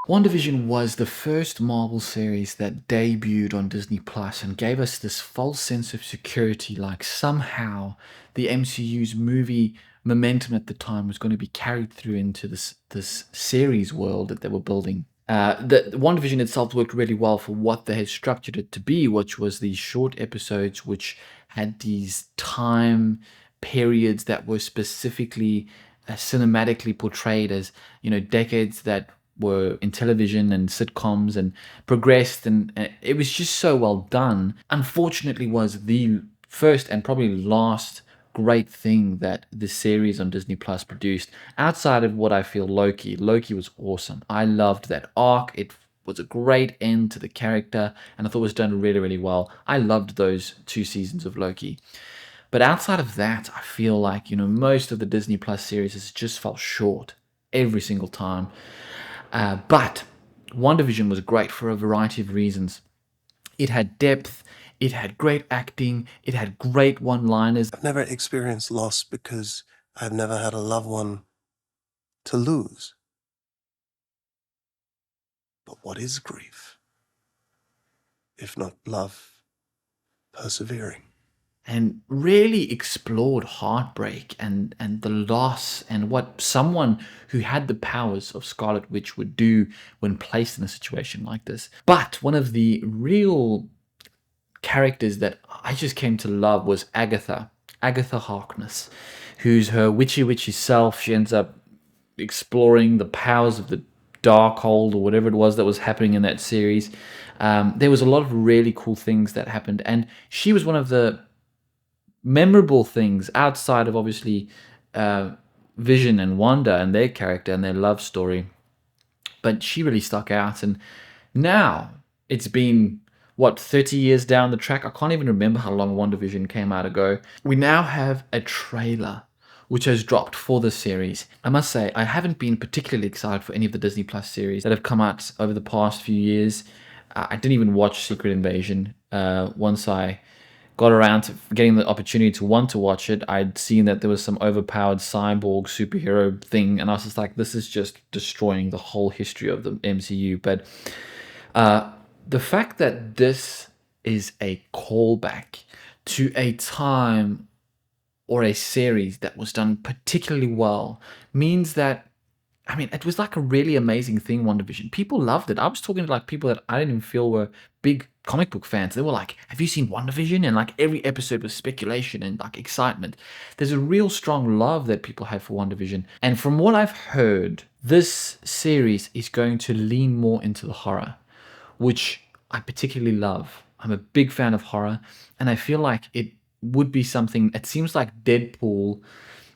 WandaVision was the first Marvel series that debuted on Disney Plus and gave us this false sense of security, like somehow the MCU's movie momentum at the time was going to be carried through into this series world that they were building. The WandaVision itself worked really well for what they had structured it to be, which was these short episodes which had these time periods that were specifically cinematically portrayed as, decades that were in television and sitcoms and progressed, and it was just so well done. Unfortunately, was the first and probably last great thing that this series on Disney Plus produced outside of what I feel Loki. Loki was awesome. I loved that arc. It was a great end to the character, and I thought it was done really, really well. I loved those 2 seasons of Loki. But outside of that, I feel like, most of the Disney Plus series has just fell short every single time. But WandaVision was great for a variety of reasons. It had depth, it had great acting, it had great one-liners. I've never experienced loss because I've never had a loved one to lose. But what is grief, if not love persevering? And really explored heartbreak and the loss and what someone who had the powers of Scarlet Witch would do when placed in a situation like this. But one of the real characters that I just came to love was Agatha Harkness, who's her witchy self. She ends up exploring the powers of the Darkhold or whatever it was that was happening in that series. There was a lot of really cool things that happened, and she was one of the memorable things outside of obviously Vision and Wanda and their character and their love story. But she really stuck out, and now it's been 30 years down the track. I can't even remember how long WandaVision came out ago. We now have a trailer which has dropped for the series. I must say, I haven't been particularly excited for any of the Disney Plus series that have come out over the past few years. I didn't even watch Secret Invasion. Once I got around to getting the opportunity to want to watch it, I'd seen that there was some overpowered cyborg superhero thing, and I was just like, this is just destroying the whole history of the MCU. But the fact that this is a callback to a time or a series that was done particularly well means that, it was like a really amazing thing, WandaVision. People loved it. I was talking to like people that I didn't even feel were big comic book fans. They were like, have you seen WandaVision? And like every episode was speculation and like excitement. There's a real strong love that people have for WandaVision. And from what I've heard, this series is going to lean more into the horror, which I particularly love. I'm a big fan of horror, and I feel like it would be something. It seems like Deadpool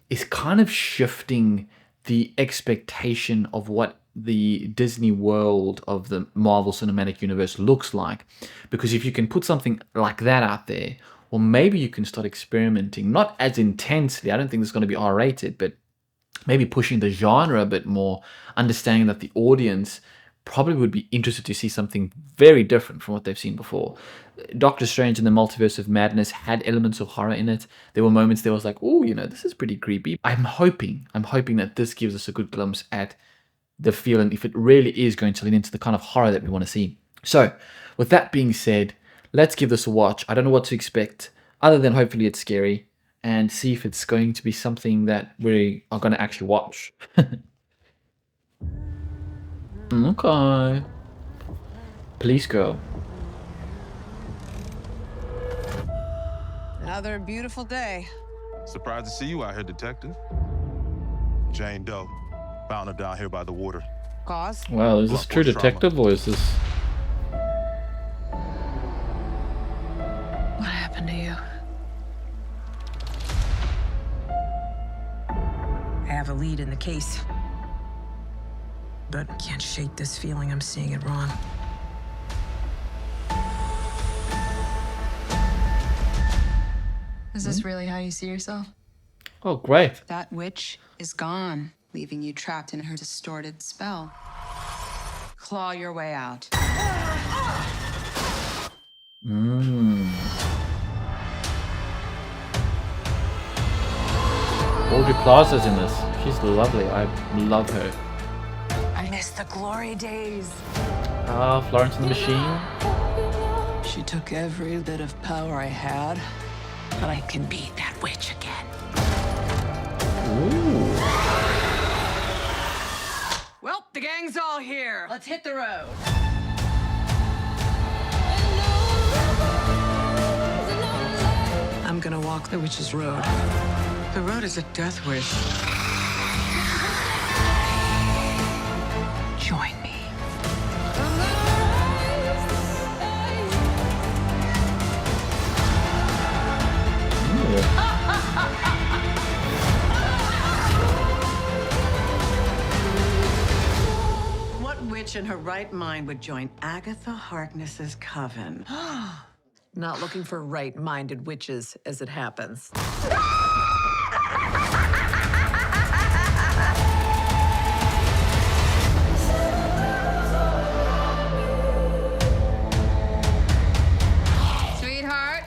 is kind of shifting the expectation of what the Disney world of the Marvel Cinematic Universe looks like. Because if you can put something like that out there, well, maybe you can start experimenting, not as intensely. I don't think it's going to be R-rated, but maybe pushing the genre a bit more, understanding that the audience probably would be interested to see something very different from what they've seen before. Doctor Strange in the Multiverse of Madness had elements of horror in it. There were moments there was like, oh, this is pretty creepy. I'm hoping that this gives us a good glimpse at the feeling, if it really is going to lean into the kind of horror that we want to see. So, with that being said, let's give this a watch. I don't know what to expect, other than hopefully it's scary, and see if it's going to be something that we are going to actually watch. Okay. Please go. Another beautiful day. Surprised to see you out here, Detective. Jane Doe. Found her down here by the water. Cause? Wow, is this True Detective or is this... What happened to you? I have a lead in the case, but I can't shake this feeling I'm seeing it wrong. Is this really how you see yourself? Oh, great. That witch is gone, leaving you trapped in her distorted spell. Claw your way out. Audrey Plaza's in this. She's lovely. I love her. I miss the glory days. Ah, Florence and the Machine. She took every bit of power I had, but I can beat that witch again. Ooh. Well, the gang's all here. Let's hit the road. I'm gonna walk the witch's road. The road is a death wish. Join me. What witch in her right mind would join Agatha Harkness's coven? Not looking for right-minded witches, as it happens. Sweetheart,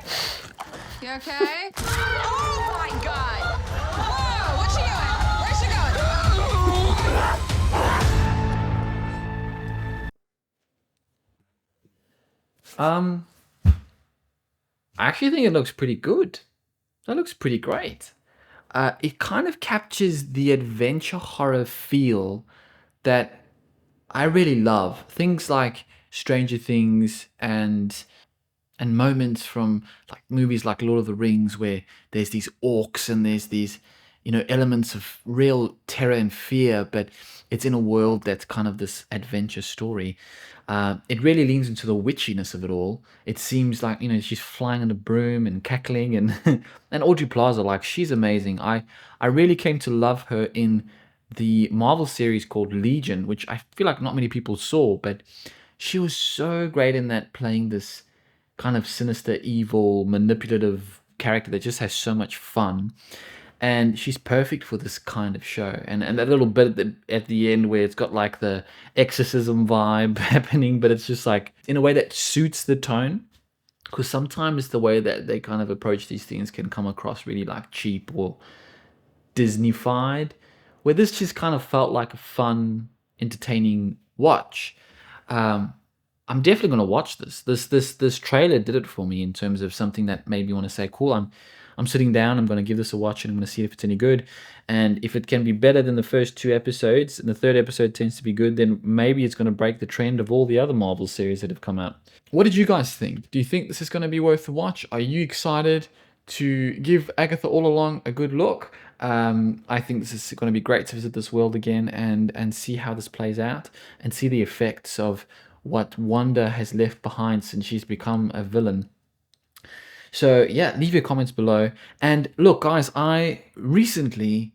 you okay? Oh my God! Whoa, what's she doing? Where's she going? I actually think it looks pretty good. That looks pretty great. It kind of captures the adventure horror feel that I really love. Things like Stranger Things and moments from like movies like Lord of the Rings where there's these orcs and there's these elements of real terror and fear, but it's in a world that's kind of this adventure story. It really leans into the witchiness of it all. It seems like she's flying on a broom and cackling, and and Audrey Plaza, like, she's amazing. I really came to love her in the Marvel series called Legion, which I feel like not many people saw, but she was so great in that, playing this kind of sinister, evil, manipulative character that just has so much fun. And she's perfect for this kind of show. And that little bit at the end where it's got like the exorcism vibe happening, but it's just like in a way that suits the tone. Because sometimes the way that they kind of approach these things can come across really like cheap or Disney-fied, where this just kind of felt like a fun, entertaining watch. I'm definitely going to watch this. This trailer did it for me in terms of something that made me want to say, cool, I'm sitting down, I'm going to give this a watch, and I'm going to see if it's any good. And if it can be better than the first 2 episodes, and the 3rd episode tends to be good, then maybe it's going to break the trend of all the other Marvel series that have come out. What did you guys think? Do you think this is going to be worth a watch? Are you excited to give Agatha All Along a good look? I think this is going to be great to visit this world again and see how this plays out and see the effects of what Wanda has left behind since she's become a villain. So yeah, leave your comments below. And look, guys, I recently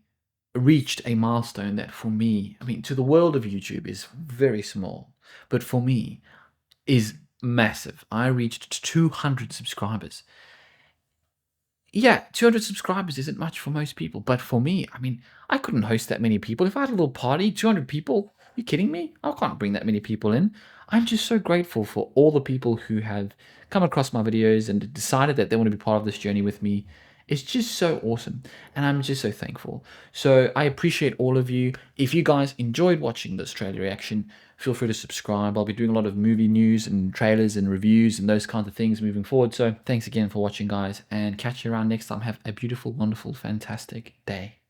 reached a milestone that for me, I mean, to the world of YouTube is very small, but for me is massive. I reached 200 subscribers. Yeah, 200 subscribers isn't much for most people, but for me, I mean, I couldn't host that many people. If I had a little party, 200 people, are you kidding me? I can't bring that many people in. I'm just so grateful for all the people who have come across my videos and decided that they want to be part of this journey with me. It's just so awesome, and I'm just so thankful. So I appreciate all of you. If you guys enjoyed watching this trailer reaction, feel free to subscribe. I'll be doing a lot of movie news and trailers and reviews and those kinds of things moving forward. So thanks again for watching, guys, and catch you around next time. Have a beautiful, wonderful, fantastic day.